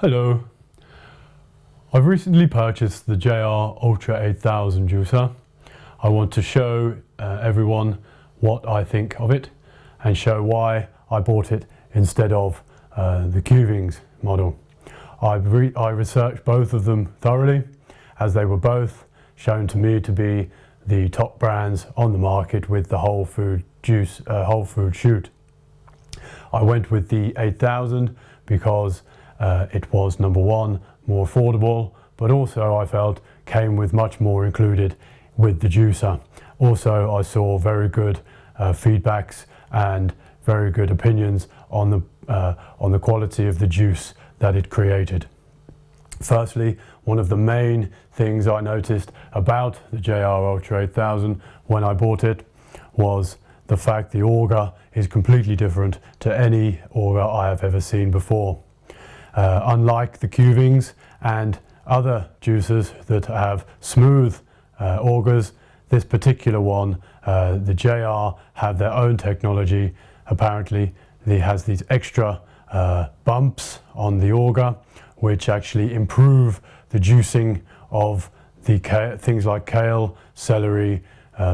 Hello. I've recently purchased the JR Ultra 8000 juicer. I want to show everyone what I think of it and show why I bought it instead of the Kuvings model. I researched both of them thoroughly, as they were both shown to me to be the top brands on the market with the whole food chute. I went with the 8000 because it was, number one, more affordable, but also I felt came with much more included with the juicer. Also, I saw very good feedbacks and very good opinions on the quality of the juice that it created. Firstly, one of the main things I noticed about the JR Ultra 8000 when I bought it was the fact the auger is completely different to any auger I have ever seen before. Unlike the Kuvings and other juicers that have smooth augers, this particular one, the JR, have their own technology. Apparently, it has these extra bumps on the auger, which actually improve the juicing of the things like kale, celery,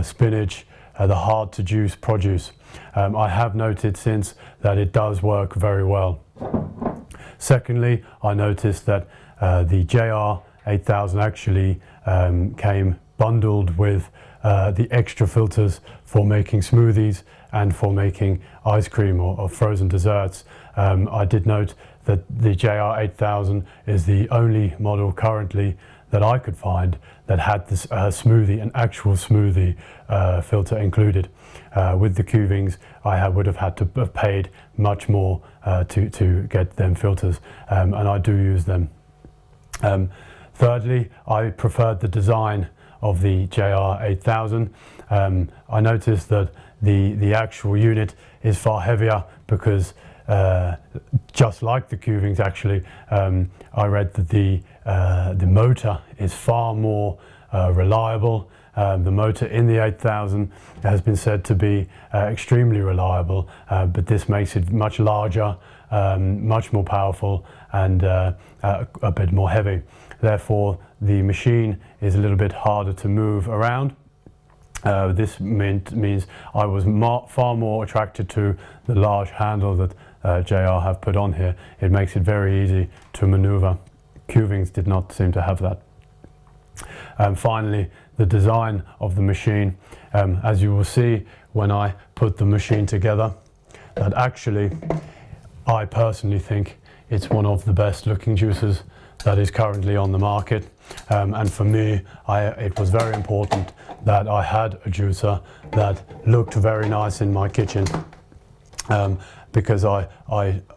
spinach, the hard to juice produce. I have noted since that it does work very well. Secondly, I noticed that the JR 8000 actually came bundled with the extra filters for making smoothies and for making ice cream or frozen desserts. I did note that the JR 8000 is the only model currently that I could find that had this an actual smoothie filter included. With the Kuvings, I would have had to have paid much more to get them filters, and I do use them. Thirdly, I preferred the design of the JR 8000. I noticed that the actual unit is far heavier because just like the Kuvings actually, I read that the motor is far more reliable. The motor in the 8000 has been said to be extremely reliable, but this makes it much larger, much more powerful, and a bit more heavy. Therefore, the machine is a little bit harder to move around. This means I was far more attracted to the large handle that JR have put on here. It makes it very easy to maneuver. Kuvings did not seem to have that. Finally, the design of the machine, as you will see when I put the machine together, that actually I personally think it's one of the best looking juicers that is currently on the market, and for me it was very important that I had a juicer that looked very nice in my kitchen, because I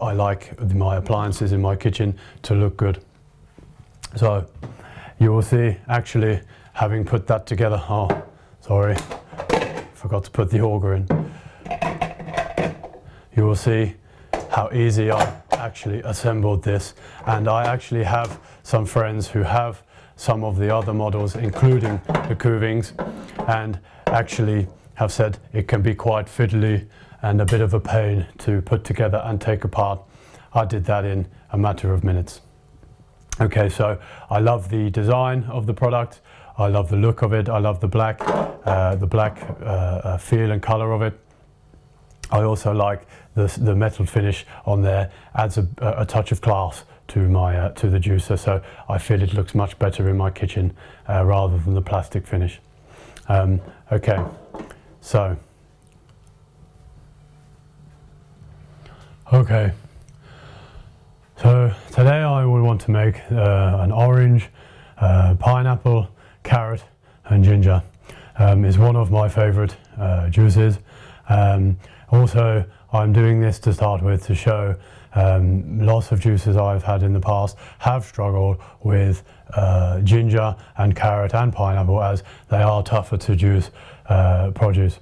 like my appliances in my kitchen to look good. So you will see, actually, having put that together, forgot to put the auger in. You will see how easy I actually assembled this, and I actually have some friends who have some of the other models, including the Kuvings, and actually have said it can be quite fiddly and a bit of a pain to put together and take apart. I did that in a matter of minutes. Okay, so I love the design of the product. I love the look of it. I love the black feel and color of it. I also like the metal finish on there. Adds a touch of class to the juicer, so I feel it looks much better in my kitchen rather than the plastic finish. Okay, so today I will want to make an orange, pineapple, carrot and ginger. Is one of my favorite juices. Also, I'm doing this to start with to show lots of juices I've had in the past have struggled with ginger and carrot and pineapple, as they are tougher to juice produce.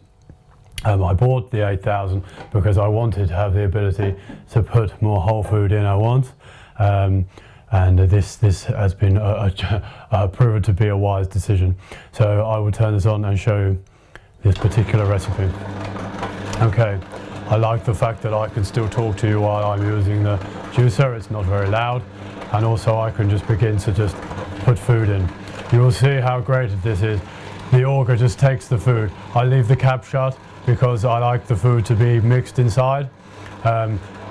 I bought the 8000 because I wanted to have the ability to put more whole food in at once, and this has been proven to be a wise decision. So I will turn this on and show you this particular recipe. Okay, I like the fact that I can still talk to you while I'm using the juicer. It's not very loud. and also I can just begin to just put food in. You will see how great this is. The auger just takes the food. I leave the cap shut because I like the food to be mixed inside.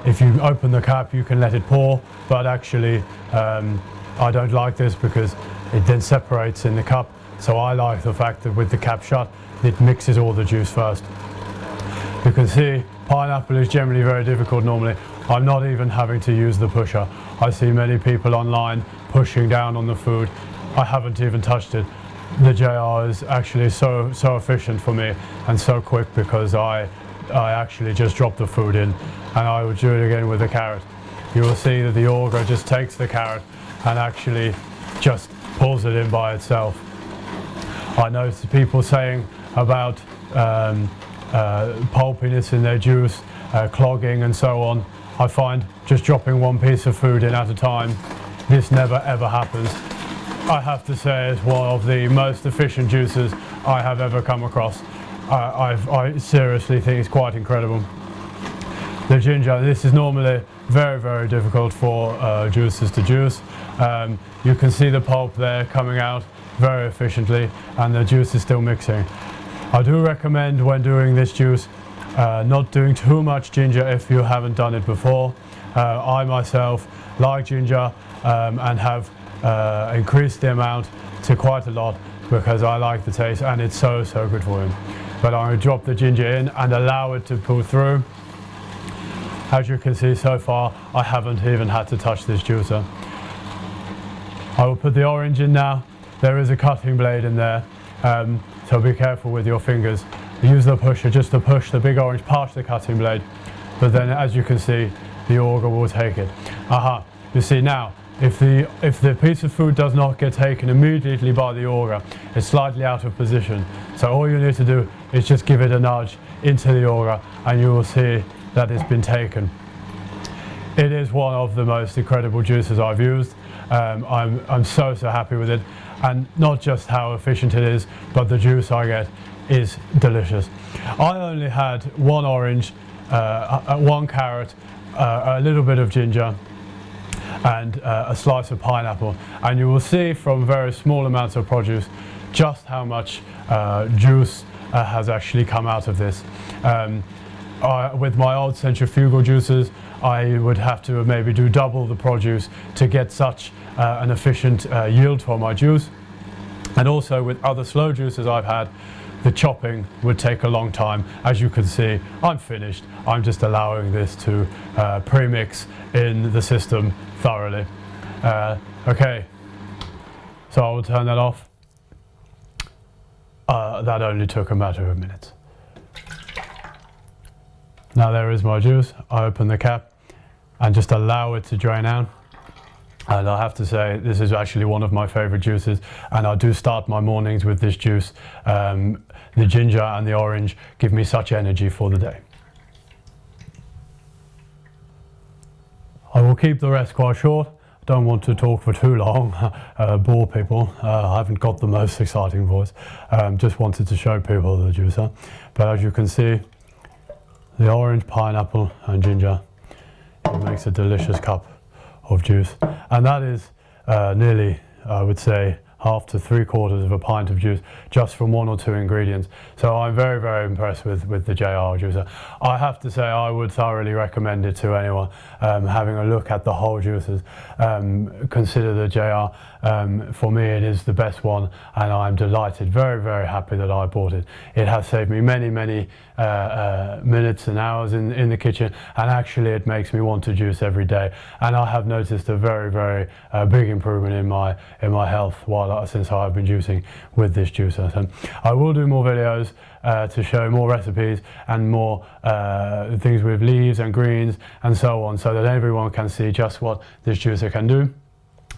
If you open the cap you can let it pour, but actually I don't like this because it then separates in the cup. So I like the fact that with the cap shut it mixes all the juice first. You can see pineapple is generally very difficult normally. I'm not even having to use the pusher. I see many people online pushing down on the food. I haven't even touched it. The JR is actually so efficient for me and so quick because I actually just drop the food in, and I will do it again with the carrot. You will see that the auger just takes the carrot and actually just pulls it in by itself. I noticed people saying about pulpiness in their juice, clogging and so on. I find just dropping one piece of food in at a time, this never ever happens. I have to say it's one of the most efficient juices I have ever come across. I seriously think it's quite incredible. The ginger, this is normally very difficult for juicers to juice. You can see the pulp there coming out very efficiently and the juice is still mixing. I do recommend when doing this juice not doing too much ginger if you haven't done it before. I myself like ginger and have increased the amount to quite a lot because I like the taste and it's so good for him. But I'm going to drop the ginger in and allow it to pull through. As you can see so far, I haven't even had to touch this juicer. I will put the orange in now. There is a cutting blade in there, so be careful with your fingers. Use the pusher just to push the big orange past the cutting blade, but then as you can see, the auger will take it. Aha, you see now, if the piece of food does not get taken immediately by the auger, it's slightly out of position. So all you need to do is just give it a nudge into the auger and you will see that it's been taken. It is one of the most incredible juices I've used. I'm so happy with it, and not just how efficient it is, but the juice I get is delicious. I only had one orange, one carrot, a little bit of ginger and a slice of pineapple, and you will see from very small amounts of produce just how much juice has actually come out of this. With my old centrifugal juicers I would have to maybe do double the produce to get such an efficient yield for my juice, and also with other slow juicers I've had, the chopping would take a long time. As you can see, I'm finished. I'm just allowing this to pre-mix in the system thoroughly. Okay, so I will turn that off. That only took a matter of minutes. Now there is my juice. I open the cap and just allow it to drain out. And I have to say, this is actually one of my favorite juices, and I do start my mornings with this juice. The ginger and the orange give me such energy for the day. I will keep the rest quite short. Don't want to talk for too long, bore people. I haven't got the most exciting voice. Just wanted to show people the juicer. But as you can see, the orange, pineapple and ginger, it makes a delicious cup of juice, and that is nearly, I would say, half to 3/4 of a pint of juice just from one or two ingredients. So I'm very impressed with the JR juicer. I have to say I would thoroughly recommend it to anyone having a look at the whole juicers. Consider the JR. For me it is the best one, and I'm delighted, very happy that I bought it. It has saved me many minutes and hours in the kitchen, and actually it makes me want to juice every day, and I have noticed a very big improvement in my health since I've been juicing with this juicer. So I will do more videos to show more recipes and more things with leaves and greens and so on, so that everyone can see just what this juicer can do.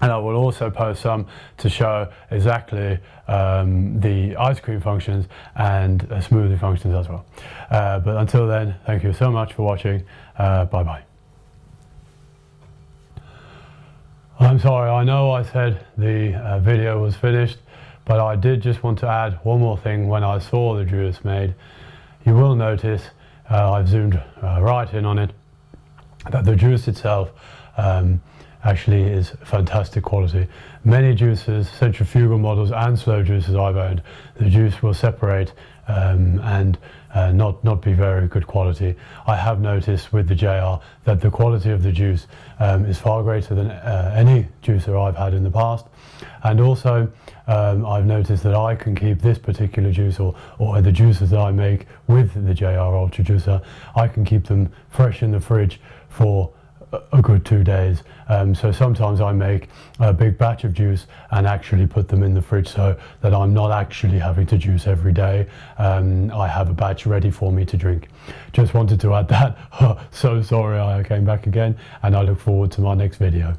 And I will also post some to show exactly the ice cream functions and smoothie functions as well. But until then, thank you so much for watching. Bye bye. I'm sorry, I know I said the video was finished, but I did just want to add one more thing. When I saw the juice made, you will notice, I've zoomed right in on it, that the juice itself actually is fantastic quality. Many juicers, centrifugal models and slow juicers I've owned, the juice will separate and not be very good quality. I have noticed with the JR that the quality of the juice is far greater than any juicer I've had in the past, and also I've noticed that I can keep this particular juice or the juices that I make with the JR Ultra Juicer, I can keep them fresh in the fridge for a good 2 days. So sometimes I make a big batch of juice and actually put them in the fridge so that I'm not actually having to juice every day. I have a batch ready for me to drink. Just wanted to add that. So sorry I came back again, and I look forward to my next video.